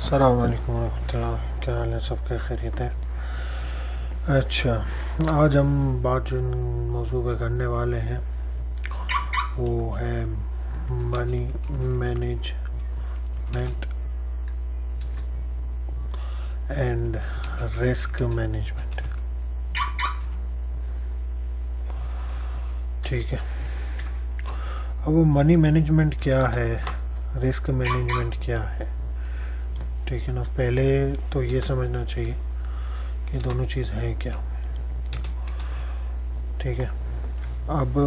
अस्सलाम वालेकुम रहमतुल्लाह। क्या हाल है? सबका खैरियत है? अच्छा, आज हम बात जिन मौजू पे करने वाले हैं वो है money management and risk management. ठीक है, अब वो मनी मैनेजमेंट क्या है, रिस्क मैनेजमेंट क्या है? ठीक है ना, पहले तो ये समझना चाहिए कि दोनों चीज़ हैं क्या। ठीक है, अब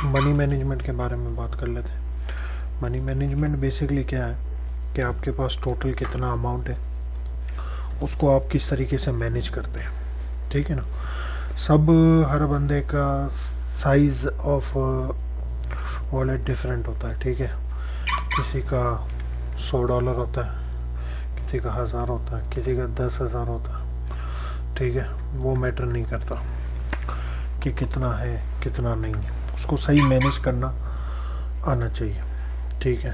मनी मैनेजमेंट के बारे में बात कर लेते हैं। मनी मैनेजमेंट बेसिकली क्या है कि आपके पास टोटल कितना अमाउंट है, उसको आप किस तरीके से मैनेज करते हैं। ठीक है ना, सब हर बंदे का साइज़ ऑफ वॉलेट डिफरेंट होता है। ठीक है, किसी का $100 होता है, किसी का 1000 होता है, किसी का 10,000 होता है। ठीक है, वो मैटर नहीं करता कि कितना है कितना नहीं है, उसको सही मैनेज करना आना चाहिए। ठीक है,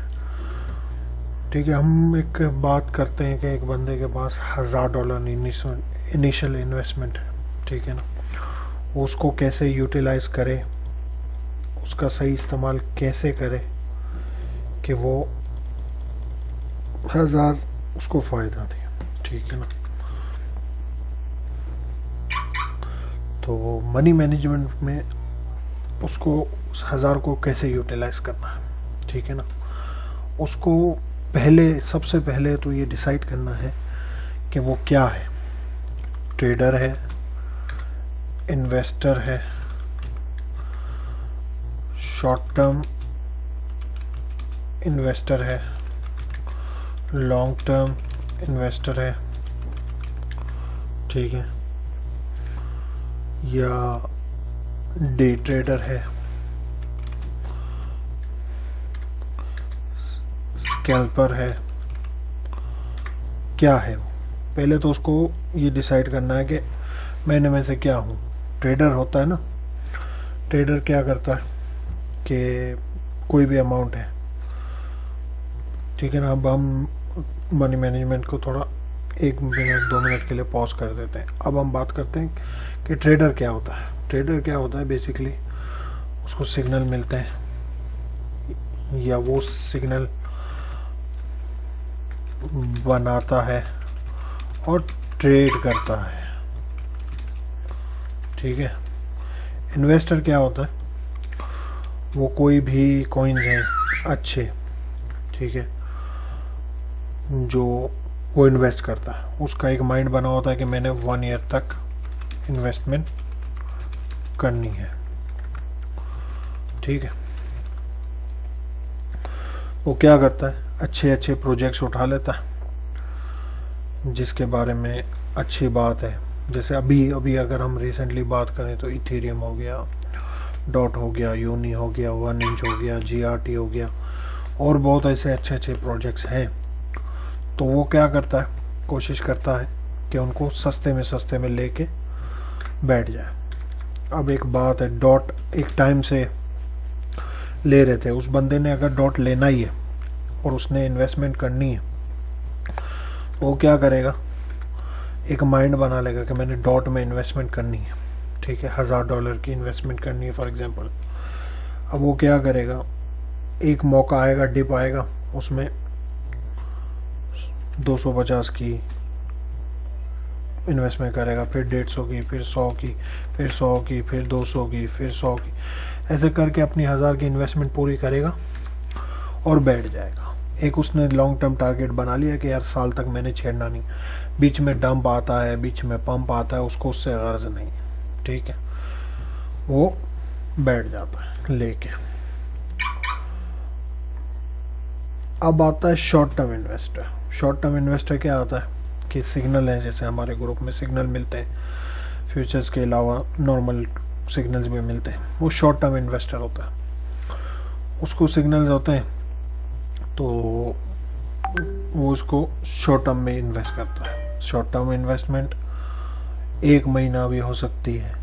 ठीक है, हम एक बात करते हैं कि एक बंदे के पास $1000 इनिशियल इन्वेस्टमेंट है। ठीक है ना, वो उसको कैसे यूटिलाइज करे, उसका सही इस्तेमाल कैसे करे कि वो 1000 उसको फ़ायदा दे। ठीक है ना, तो मनी मैनेजमेंट में उसको उस 1000 को कैसे यूटिलाइज करना है। ठीक है ना, उसको सबसे पहले तो ये डिसाइड करना है कि वो क्या है। ट्रेडर है, इन्वेस्टर है, शॉर्ट टर्म इन्वेस्टर है, लॉन्ग टर्म इन्वेस्टर है। ठीक है, या डे ट्रेडर है, स्कैल्पर है, क्या है वो। पहले तो उसको ये डिसाइड करना है कि मैं इनमें से क्या हूँ। ट्रेडर होता है ना, ट्रेडर क्या करता है कि कोई भी अमाउंट है। ठीक है ना, अब हम मनी मैनेजमेंट को थोड़ा 1 मिनट 2 मिनट के लिए पॉज कर देते हैं। अब हम बात करते हैं कि ट्रेडर क्या होता है। ट्रेडर क्या होता है, बेसिकली उसको सिग्नल मिलते हैं या वो सिग्नल बनाता है और ट्रेड करता है। ठीक है, इन्वेस्टर क्या होता है, वो कोई भी कॉइन्स हैं अच्छे, ठीक है, जो वो इन्वेस्ट करता है। उसका एक माइंड बना होता है कि मैंने 1 ईयर तक इन्वेस्टमेंट करनी है। ठीक है, वो क्या करता है, अच्छे अच्छे प्रोजेक्ट्स उठा लेता है जिसके बारे में अच्छी बात है। जैसे अभी अगर हम रिसेंटली बात करें तो इथेरियम हो गया, डॉट हो गया, यूनी हो गया, 1 इंच हो गया, GRT हो गया, और बहुत ऐसे अच्छे अच्छे प्रोजेक्ट्स हैं। तो वो क्या करता है, कोशिश करता है कि उनको सस्ते में लेके बैठ जाए। अब एक बात है, डॉट एक टाइम से ले रहे थे, उस बंदे ने अगर डॉट लेना ही है और उसने इन्वेस्टमेंट करनी है, वो क्या करेगा, एक माइंड बना लेगा कि मैंने डॉट में इन्वेस्टमेंट करनी है। ठीक है, $1000 की इन्वेस्टमेंट करनी है फॉर एग्जांपल। अब वो क्या करेगा, एक मौका आएगा, डिप आएगा, उसमें 250 की इन्वेस्टमेंट करेगा, फिर 150 की, फिर 100 की, फिर 100 की, फिर 200 की, फिर 100 की, ऐसे करके अपनी 1000 की इन्वेस्टमेंट पूरी करेगा और बैठ जाएगा। एक उसने लॉन्ग टर्म टारगेट बना लिया कि यार साल तक मैंने छेड़ना नहीं। बीच में डंप आता है, बीच में पंप आता है, उसको उससे गर्ज नहीं है। ठीक है, वो बैठ जाता है लेके। अब आता है short term investor. Short term investor क्या आता है कि सिग्नल है, जैसे हमारे ग्रुप में सिग्नल मिलते हैं, फ्यूचर्स के अलावा नॉर्मल सिग्नल्स भी मिलते हैं, वो शॉर्ट टर्म इन्वेस्टर होता है। उसको सिग्नल्स होते हैं तो वो उसको शॉर्ट टर्म में इन्वेस्ट करता है। शॉर्ट टर्म इन्वेस्टमेंट 1 महीना भी हो सकती है,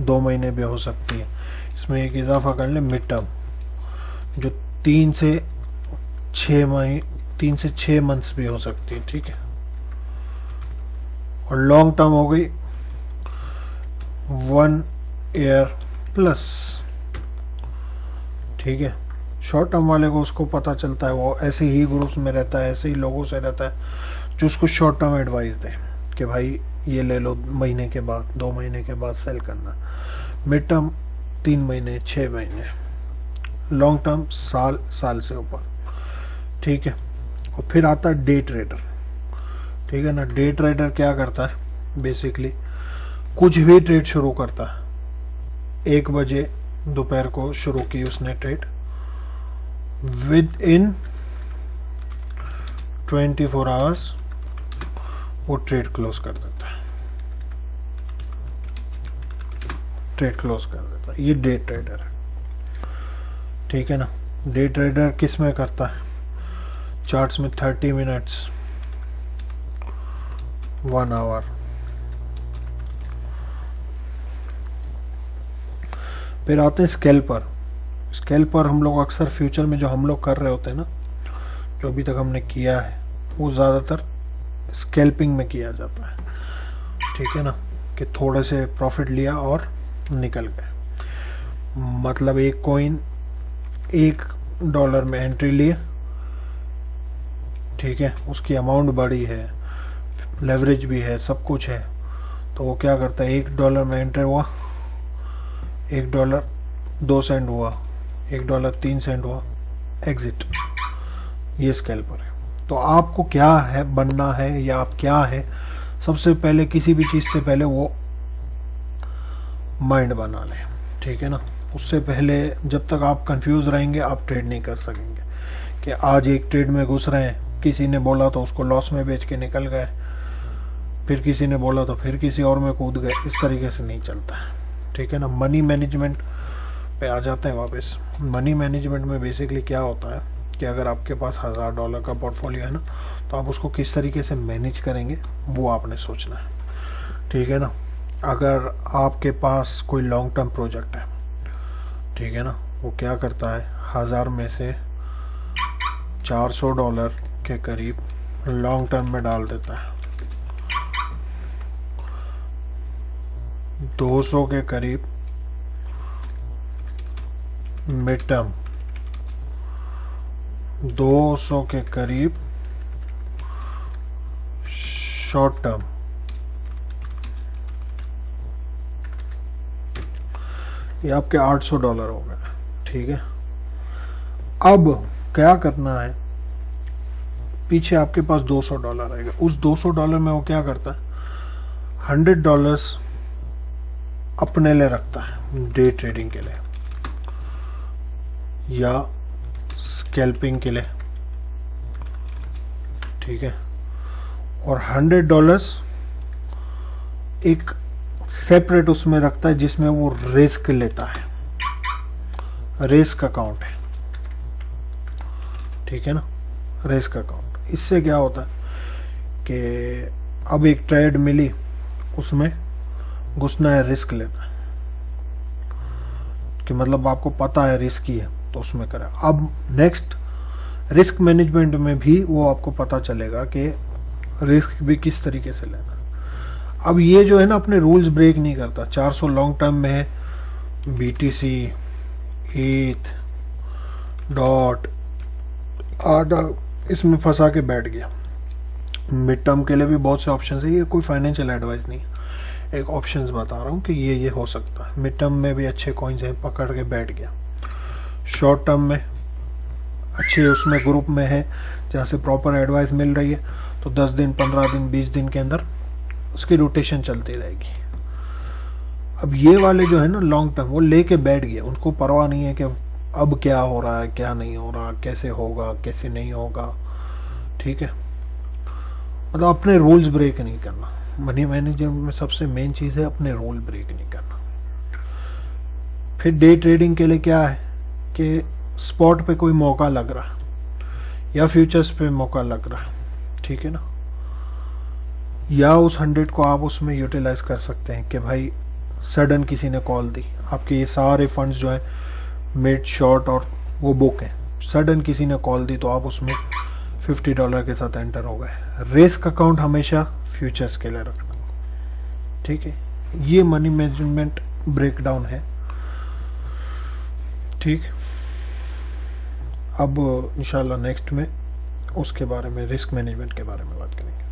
2 महीने भी हो सकती है। इसमें एक इजाफा कर ले मिड टर्म, जो 3 3 से 6 मंथ्स भी हो सकती है, ठीक है। और लॉन्ग टर्म हो गई 1 ईयर प्लस, ठीक है। शॉर्ट टर्म वाले को उसको पता चलता है, वो ऐसे ही ग्रुप्स में रहता है, ऐसे ही लोगों से रहता है जो उसको शॉर्ट टर्म एडवाइस दे कि भाई ये ले लो, महीने के बाद 2 महीने के बाद सेल करना। मिड टर्म 3 महीने 6 महीने, लॉन्ग टर्म साल से ऊपर, ठीक है। और फिर आता है डे ट्रेडर, ठीक है ना। डे ट्रेडर क्या करता है, बेसिकली कुछ भी ट्रेड शुरू करता है। 1 बजे दोपहर को शुरू की उसने ट्रेड, विद इन 24 आवर्स वो ट्रेड क्लोज कर देता है, ट्रेड क्लोज कर देता है। ये डे ट्रेडर है, ठीक है ना। डे ट्रेडर किस में करता है, चार्ट्स में 30 मिनट्स, 1 आवर। फिर आते हैं स्कैल्पर। स्कैल्पर हम लोग अक्सर फ्यूचर में जो हम लोग कर रहे होते हैं ना, जो अभी तक हमने किया है, वो ज़्यादातर स्कैल्पिंग में किया जाता है, ठीक है ना। कि थोड़े से प्रॉफिट लिया और निकल गए। मतलब एक कॉइन $1 में एंट्री लिए, ठीक है, उसकी अमाउंट बड़ी है, लेवरेज भी है, सब कुछ है, तो वो क्या करता है, $1 में एंटर हुआ, $1 2 सेंट हुआ, $1 3 सेंट हुआ, एग्जिट। ये स्कैल्पर है। तो आपको क्या है बनना है, या आप क्या है, सबसे पहले किसी भी चीज़ से पहले वो माइंड बना लें, ठीक है ना। उससे पहले जब तक आप कंफ्यूज रहेंगे आप ट्रेड नहीं कर सकेंगे। कि आज एक ट्रेड में घुस रहे हैं, किसी ने बोला तो उसको लॉस में बेच के निकल गए, फिर किसी ने बोला तो फिर किसी और में कूद गए, इस तरीके से नहीं चलता है, ठीक है ना। मनी मैनेजमेंट पे आ जाते हैं वापस। मनी मैनेजमेंट में बेसिकली क्या होता है कि अगर आपके पास $1000 का पोर्टफोलियो है ना, तो आप उसको किस तरीके से मैनेज करेंगे वो आपने सोचना है, ठीक है ना। अगर आपके पास कोई लॉन्ग टर्म प्रोजेक्ट है, ठीक है ना, वो क्या करता है, 1000 में से $400 के करीब लॉन्ग टर्म में डाल देता है, 200 के करीब मिड टर्म, 200 के करीब शॉर्ट टर्म। ये आपके $800 हो गए, ठीक है। अब क्या करना है, पीछे आपके पास $200 आएगा, उस $200 में वो क्या करता है, $100 अपने लिए रखता है डे ट्रेडिंग के लिए या स्कैल्पिंग के लिए, ठीक है। और $100 एक सेपरेट उसमें रखता है जिसमें वो रिस्क लेता है, रिस्क अकाउंट है, ठीक है ना, रिस्क अकाउंट। इससे क्या होता है कि अब एक ट्रेड मिली, उसमें घुसना है, रिस्क लेना है, कि मतलब आपको पता है रिस्की है तो उसमें करें। अब नेक्स्ट रिस्क मैनेजमेंट में भी वो आपको पता चलेगा कि रिस्क भी किस तरीके से लेना। अब ये जो है ना अपने रूल्स ब्रेक नहीं करता। 400 लॉन्ग टर्म में है, BTC, ETH, डॉट, आडा, इसमें फंसा के बैठ गया। मिड टर्म के लिए भी बहुत से ऑप्शन है, ये कोई फाइनेंशियल एडवाइस नहीं है, एक ऑप्शंस बता रहा हूँ कि ये हो सकता है। मिड टर्म में भी अच्छे कॉइन्स हैं, पकड़ के बैठ गया। शॉर्ट टर्म में अच्छे उसमें ग्रुप में है जहाँ से प्रॉपर एडवाइस मिल रही है, तो 10 दिन 15 दिन 20 दिन के अंदर उसकी रोटेशन चलती रहेगी। अब ये वाले जो है ना लॉन्ग टर्म, वो लेके बैठ गया, उनको परवाह नहीं है कि अब क्या हो रहा है क्या नहीं हो रहा, कैसे होगा कैसे नहीं होगा, ठीक है। मतलब अपने रूल्स ब्रेक नहीं करना। मनी मैनेजमेंट में सबसे मेन चीज़ है अपने रूल ब्रेक नहीं करना। फिर डे ट्रेडिंग के लिए क्या है कि स्पॉट पे कोई मौका लग रहा या फ्यूचर्स पे मौका लग रहा, ठीक है ना, या उस 100 को आप उसमें यूटिलाइज कर सकते हैं कि भाई सडन किसी ने कॉल दी, आपके ये सारे फंड्स जो है मिड शॉर्ट और वो बुक हैं, सडन किसी ने कॉल दी तो आप उसमें $50 के साथ एंटर हो गए। रिस्क अकाउंट हमेशा फ्यूचर्स के लिए रखना, ठीक है। ये मनी मैनेजमेंट ब्रेकडाउन है, ठीक। अब इंशाल्लाह नेक्स्ट में उसके बारे में, रिस्क मैनेजमेंट के बारे में बात करेंगे।